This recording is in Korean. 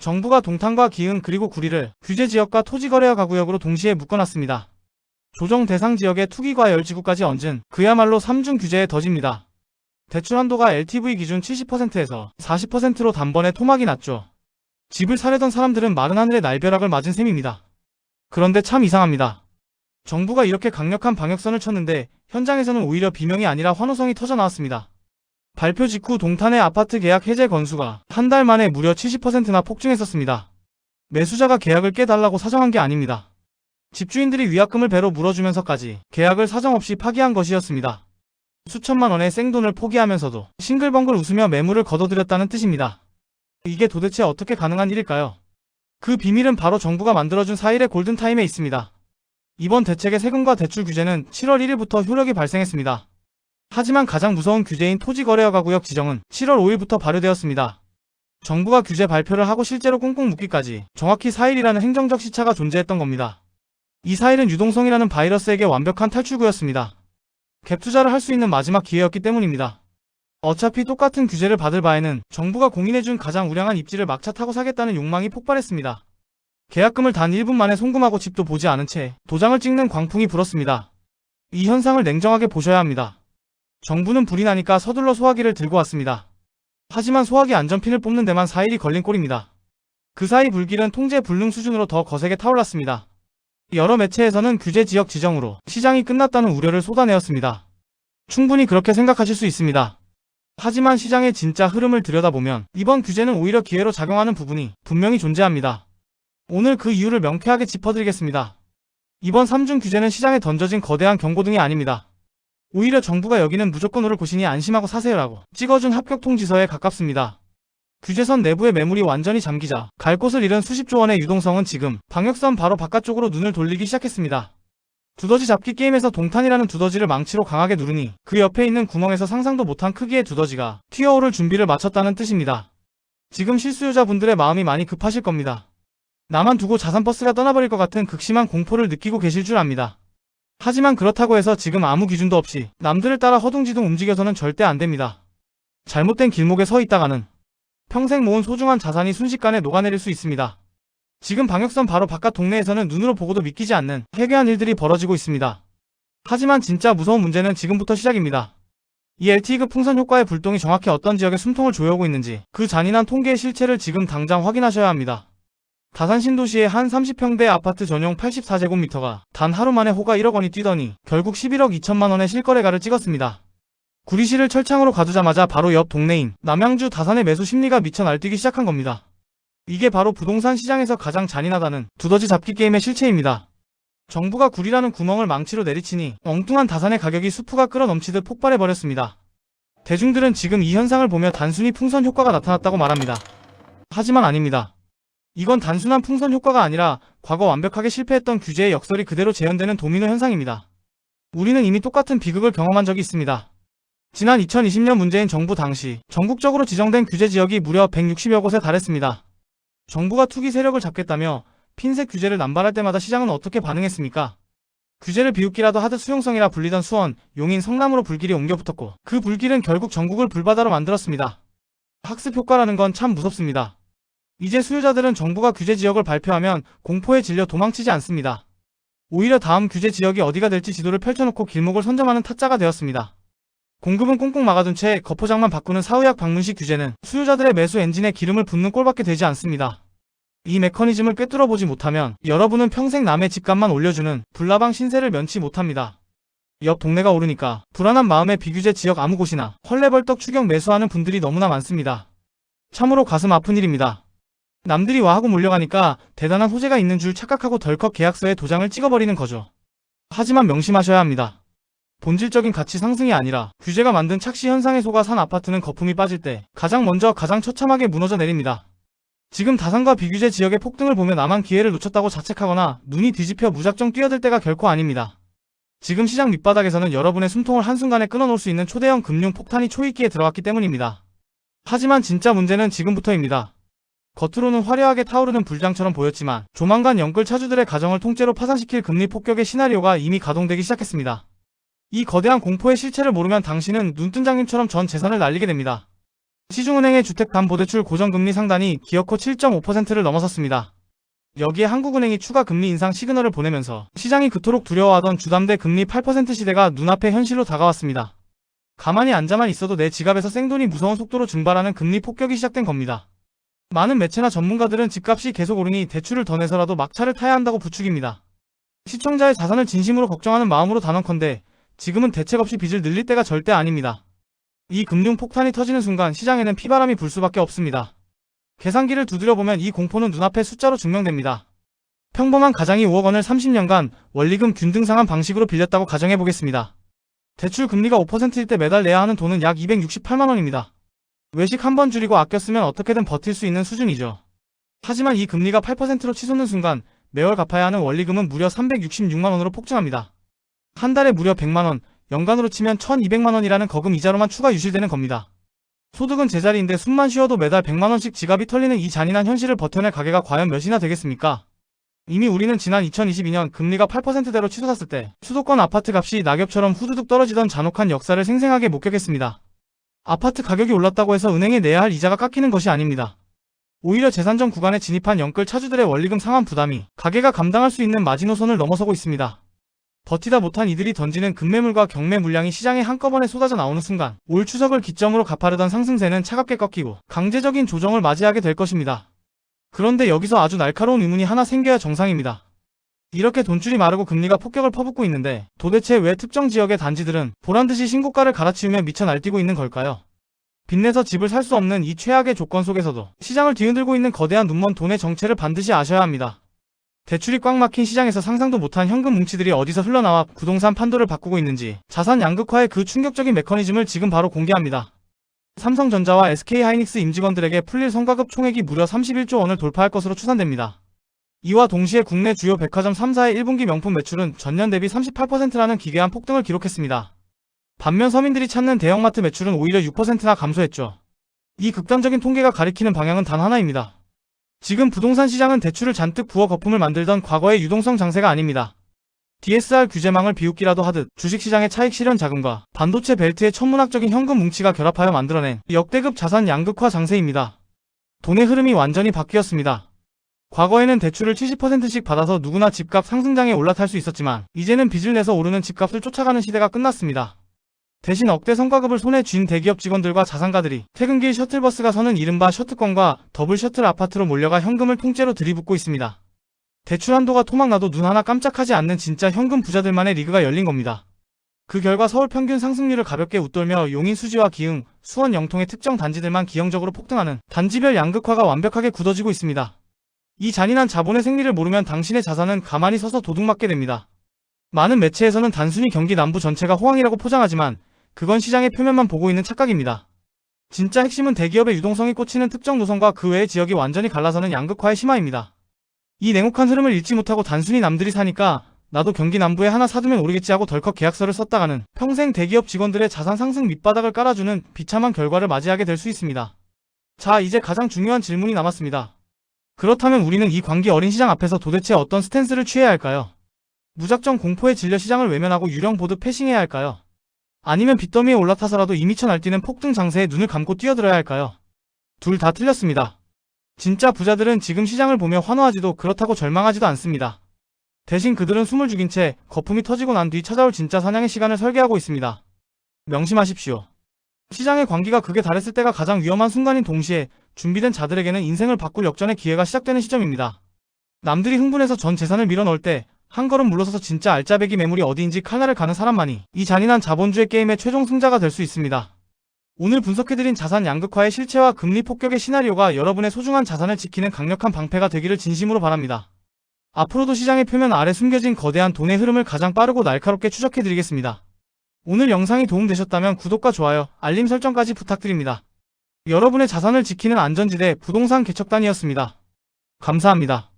정부가 동탄과 기흥 그리고 구리를 규제지역과 토지거래가구역으로 동시에 묶어놨습니다. 조정 대상 지역의 투기과열지구까지 얹은 그야말로 3중 규제의 덫입니다. 대출 한도가 LTV 기준 70%에서 40%로 단번에 토막이 났죠. 집을 사려던 사람들은 마른 하늘의 날벼락을 맞은 셈입니다. 그런데 참 이상합니다. 정부가 이렇게 강력한 방역선을 쳤는데 현장에서는 오히려 비명이 아니라 환호성이 터져나왔습니다. 발표 직후 동탄의 아파트 계약 해제 건수가 한 달 만에 무려 70%나 폭증했었습니다. 매수자가 계약을 깨달라고 사정한 게 아닙니다. 집주인들이 위약금을 배로 물어주면서까지 계약을 사정없이 파기한 것이었습니다. 수천만 원의 생돈을 포기하면서도 싱글벙글 웃으며 매물을 거둬들였다는 뜻입니다. 이게 도대체 어떻게 가능한 일일까요? 그 비밀은 바로 정부가 만들어준 4일의 골든타임에 있습니다. 이번 대책의 세금과 대출 규제는 7월 1일부터 효력이 발생했습니다. 하지만 가장 무서운 규제인 토지거래허가구역 지정은 7월 5일부터 발효되었습니다. 정부가 규제 발표를 하고 실제로 꽁꽁 묶기까지 정확히 4일이라는 행정적 시차가 존재했던 겁니다. 이 4일은 유동성이라는 바이러스에게 완벽한 탈출구였습니다. 갭 투자를 할 수 있는 마지막 기회였기 때문입니다. 어차피 똑같은 규제를 받을 바에는 정부가 공인해준 가장 우량한 입지를 막차 타고 사겠다는 욕망이 폭발했습니다. 계약금을 단 1분 만에 송금하고 집도 보지 않은 채 도장을 찍는 광풍이 불었습니다. 이 현상을 냉정하게 보셔야 합니다. 정부는 불이 나니까 서둘러 소화기를 들고 왔습니다. 하지만 소화기 안전핀을 뽑는 데만 4일이 걸린 꼴입니다. 그 사이 불길은 통제 불능 수준으로 더 거세게 타올랐습니다. 여러 매체에서는 규제 지역 지정으로 시장이 끝났다는 우려를 쏟아내었습니다. 충분히 그렇게 생각하실 수 있습니다. 하지만 시장의 진짜 흐름을 들여다보면 이번 규제는 오히려 기회로 작용하는 부분이 분명히 존재합니다. 오늘 그 이유를 명쾌하게 짚어드리겠습니다. 이번 3중 규제는 시장에 던져진 거대한 경고등이 아닙니다. 오히려 정부가 여기는 무조건 오를 곳이니 안심하고 사세요라고 찍어준 합격 통지서에 가깝습니다. 규제선 내부의 매물이 완전히 잠기자 갈 곳을 잃은 수십조 원의 유동성은 지금 방역선 바로 바깥쪽으로 눈을 돌리기 시작했습니다. 두더지 잡기 게임에서 동탄이라는 두더지를 망치로 강하게 누르니 그 옆에 있는 구멍에서 상상도 못한 크기의 두더지가 튀어오를 준비를 마쳤다는 뜻입니다. 지금 실수요자분들의 마음이 많이 급하실 겁니다. 나만 두고 자산버스가 떠나버릴 것 같은 극심한 공포를 느끼고 계실 줄 압니다. 하지만 그렇다고 해서 지금 아무 기준도 없이 남들을 따라 허둥지둥 움직여서는 절대 안됩니다. 잘못된 길목에 서 있다가는 평생 모은 소중한 자산이 순식간에 녹아내릴 수 있습니다. 지금 방역선 바로 바깥 동네에서는 눈으로 보고도 믿기지 않는 해괴한 일들이 벌어지고 있습니다. 하지만 진짜 무서운 문제는 지금부터 시작입니다. 이 LTE급 풍선 효과의 불똥이 정확히 어떤 지역에 숨통을 조여오고 있는지 그 잔인한 통계의 실체를 지금 당장 확인하셔야 합니다. 다산 신도시의 한 30평대 아파트 전용 84제곱미터가 단 하루 만에 호가 1억 원이 뛰더니 결국 11억 2천만 원의 실거래가를 찍었습니다. 구리시를 철창으로 가두자마자 바로 옆 동네인 남양주 다산의 매수 심리가 미쳐 날뛰기 시작한 겁니다. 이게 바로 부동산 시장에서 가장 잔인하다는 두더지 잡기 게임의 실체입니다. 정부가 구리라는 구멍을 망치로 내리치니 엉뚱한 다산의 가격이 수프가 끓어넘치듯 폭발해버렸습니다. 대중들은 지금 이 현상을 보며 단순히 풍선 효과가 나타났다고 말합니다. 하지만 아닙니다. 이건 단순한 풍선 효과가 아니라 과거 완벽하게 실패했던 규제의 역설이 그대로 재현되는 도미노 현상입니다. 우리는 이미 똑같은 비극을 경험한 적이 있습니다. 지난 2020년 문재인 정부 당시 전국적으로 지정된 규제 지역이 무려 160여 곳에 달했습니다. 정부가 투기 세력을 잡겠다며 핀셋 규제를 남발할 때마다 시장은 어떻게 반응했습니까? 규제를 비웃기라도 하듯 수용성이라 불리던 수원, 용인, 성남으로 불길이 옮겨붙었고 그 불길은 결국 전국을 불바다로 만들었습니다. 학습 효과라는 건 참 무섭습니다. 이제 수요자들은 정부가 규제 지역을 발표하면 공포에 질려 도망치지 않습니다. 오히려 다음 규제 지역이 어디가 될지 지도를 펼쳐놓고 길목을 선점하는 타짜가 되었습니다. 공급은 꽁꽁 막아둔 채 거포장만 바꾸는 사후약 방문식 규제는 수요자들의 매수 엔진에 기름을 붓는 꼴밖에 되지 않습니다. 이 메커니즘을 꿰뚫어보지 못하면 여러분은 평생 남의 집값만 올려주는 불나방 신세를 면치 못합니다. 옆 동네가 오르니까 불안한 마음에 비규제 지역 아무 곳이나 헐레벌떡 추격 매수하는 분들이 너무나 많습니다. 참으로 가슴 아픈 일입니다. 남들이 와하고 몰려가니까 대단한 호재가 있는 줄 착각하고 덜컥 계약서에 도장을 찍어버리는 거죠. 하지만 명심하셔야 합니다. 본질적인 가치 상승이 아니라 규제가 만든 착시 현상에 속아 산 아파트는 거품이 빠질 때 가장 먼저 가장 처참하게 무너져 내립니다. 지금 다산과 비규제 지역의 폭등을 보며 나만 기회를 놓쳤다고 자책하거나 눈이 뒤집혀 무작정 뛰어들 때가 결코 아닙니다. 지금 시장 밑바닥에서는 여러분의 숨통을 한순간에 끊어놓을 수 있는 초대형 금융 폭탄이 초입기에 들어갔기 때문입니다. 하지만 진짜 문제는 지금부터입니다. 겉으로는 화려하게 타오르는 불장처럼 보였지만 조만간 영끌 차주들의 가정을 통째로 파산시킬 금리 폭격의 시나리오가 이미 가동되기 시작했습니다. 이 거대한 공포의 실체를 모르면 당신은 눈뜬 장님처럼 전 재산을 날리게 됩니다. 시중은행의 주택담보대출 고정금리 상단이 기어코 7.5%를 넘어섰습니다. 여기에 한국은행이 추가 금리 인상 시그널을 보내면서 시장이 그토록 두려워하던 주담대 금리 8% 시대가 눈앞에 현실로 다가왔습니다. 가만히 앉아만 있어도 내 지갑에서 생돈이 무서운 속도로 증발하는 금리 폭격이 시작된 겁니다. 많은 매체나 전문가들은 집값이 계속 오르니 대출을 더 내서라도 막차를 타야 한다고 부추깁니다. 시청자의 자산을 진심으로 걱정하는 마음으로 단언컨대 지금은 대책 없이 빚을 늘릴 때가 절대 아닙니다. 이 금융 폭탄이 터지는 순간 시장에는 피바람이 불 수밖에 없습니다. 계산기를 두드려보면 이 공포는 눈앞에 숫자로 증명됩니다. 평범한 가장이 5억 원을 30년간 원리금 균등상한 방식으로 빌렸다고 가정해보겠습니다. 대출 금리가 5%일 때 매달 내야 하는 돈은 약 268만 원입니다. 외식 한 번 줄이고 아껴 쓰면 어떻게든 버틸 수 있는 수준이죠. 하지만 이 금리가 8%로 치솟는 순간 매월 갚아야 하는 원리금은 무려 366만 원으로 폭증합니다. 한 달에 무려 100만 원, 연간으로 치면 1200만 원이라는 거금 이자로만 추가 유실되는 겁니다. 소득은 제자리인데 숨만 쉬어도 매달 100만 원씩 지갑이 털리는 이 잔인한 현실을 버텨낼 가게가 과연 몇이나 되겠습니까? 이미 우리는 지난 2022년 금리가 8%대로 치솟았을 때 수도권 아파트 값이 낙엽처럼 후두둑 떨어지던 잔혹한 역사를 생생하게 목격했습니다. 아파트 가격이 올랐다고 해서 은행에 내야 할 이자가 깎이는 것이 아닙니다. 오히려 재산정 구간에 진입한 영끌 차주들의 원리금 상환 부담이 가게가 감당할 수 있는 마지노선을 넘어서고 있습니다. 버티다 못한 이들이 던지는 급매물과 경매 물량이 시장에 한꺼번에 쏟아져 나오는 순간 올 추석을 기점으로 가파르던 상승세는 차갑게 꺾이고 강제적인 조정을 맞이하게 될 것입니다. 그런데 여기서 아주 날카로운 의문이 하나 생겨야 정상입니다. 이렇게 돈줄이 마르고 금리가 폭격을 퍼붓고 있는데 도대체 왜 특정 지역의 단지들은 보란듯이 신고가를 갈아치우며 미쳐 날뛰고 있는 걸까요? 빚내서 집을 살 수 없는 이 최악의 조건 속에서도 시장을 뒤흔들고 있는 거대한 눈먼 돈의 정체를 반드시 아셔야 합니다. 대출이 꽉 막힌 시장에서 상상도 못한 현금 뭉치들이 어디서 흘러나와 부동산 판도를 바꾸고 있는지 자산 양극화의 그 충격적인 메커니즘을 지금 바로 공개합니다. 삼성전자와 SK하이닉스 임직원들에게 풀릴 성과급 총액이 무려 31조 원을 돌파할 것으로 추산됩니다. 이와 동시에 국내 주요 백화점 3사의 1분기 명품 매출은 전년 대비 38%라는 기괴한 폭등을 기록했습니다. 반면 서민들이 찾는 대형마트 매출은 오히려 6%나 감소했죠. 이 극단적인 통계가 가리키는 방향은 단 하나입니다. 지금 부동산 시장은 대출을 잔뜩 부어 거품을 만들던 과거의 유동성 장세가 아닙니다. DSR 규제망을 비웃기라도 하듯 주식시장의 차익 실현 자금과 반도체 벨트의 천문학적인 현금 뭉치가 결합하여 만들어낸 역대급 자산 양극화 장세입니다. 돈의 흐름이 완전히 바뀌었습니다. 과거에는 대출을 70%씩 받아서 누구나 집값 상승장에 올라탈 수 있었지만 이제는 빚을 내서 오르는 집값을 쫓아가는 시대가 끝났습니다. 대신 억대 성과급을 손에 쥔 대기업 직원들과 자산가들이 퇴근길 셔틀버스가 서는 이른바 셔틀권과 더블 셔틀 아파트로 몰려가 현금을 통째로 들이붓고 있습니다. 대출 한도가 토막나도 눈 하나 깜짝하지 않는 진짜 현금 부자들만의 리그가 열린 겁니다. 그 결과 서울 평균 상승률을 가볍게 웃돌며 용인 수지와 기흥, 수원 영통의 특정 단지들만 기형적으로 폭등하는 단지별 양극화가 완벽하게 굳어지고 있습니다. 이 잔인한 자본의 생리를 모르면 당신의 자산은 가만히 서서 도둑맞게 됩니다. 많은 매체에서는 단순히 경기 남부 전체가 호황이라고 포장하지만 그건 시장의 표면만 보고 있는 착각입니다. 진짜 핵심은 대기업의 유동성이 꽂히는 특정 노선과 그 외의 지역이 완전히 갈라서는 양극화의 심화입니다. 이 냉혹한 흐름을 읽지 못하고 단순히 남들이 사니까 나도 경기 남부에 하나 사두면 오르겠지 하고 덜컥 계약서를 썼다가는 평생 대기업 직원들의 자산 상승 밑바닥을 깔아주는 비참한 결과를 맞이하게 될 수 있습니다. 자, 이제 가장 중요한 질문이 남았습니다. 그렇다면 우리는 이 광기 어린 시장 앞에서 도대체 어떤 스탠스를 취해야 할까요? 무작정 공포에 질려 시장을 외면하고 유령 보듯 패싱해야 할까요? 아니면 빚더미에 올라타서라도 이 미쳐 날뛰는 폭등 장세에 눈을 감고 뛰어들어야 할까요? 둘 다 틀렸습니다. 진짜 부자들은 지금 시장을 보며 환호하지도 그렇다고 절망하지도 않습니다. 대신 그들은 숨을 죽인 채 거품이 터지고 난 뒤 찾아올 진짜 사냥의 시간을 설계하고 있습니다. 명심하십시오. 시장의 광기가 극에 달했을 때가 가장 위험한 순간인 동시에 준비된 자들에게는 인생을 바꿀 역전의 기회가 시작되는 시점입니다. 남들이 흥분해서 전 재산을 밀어넣을 때 한 걸음 물러서서 진짜 알짜배기 매물이 어디인지 칼날을 가는 사람만이 이 잔인한 자본주의 게임의 최종 승자가 될 수 있습니다. 오늘 분석해드린 자산 양극화의 실체와 금리 폭격의 시나리오가 여러분의 소중한 자산을 지키는 강력한 방패가 되기를 진심으로 바랍니다. 앞으로도 시장의 표면 아래 숨겨진 거대한 돈의 흐름을 가장 빠르고 날카롭게 추적해드리겠습니다. 오늘 영상이 도움되셨다면 구독과 좋아요, 알림 설정까지 부탁드립니다. 여러분의 자산을 지키는 안전지대 부동산 개척단이었습니다. 감사합니다.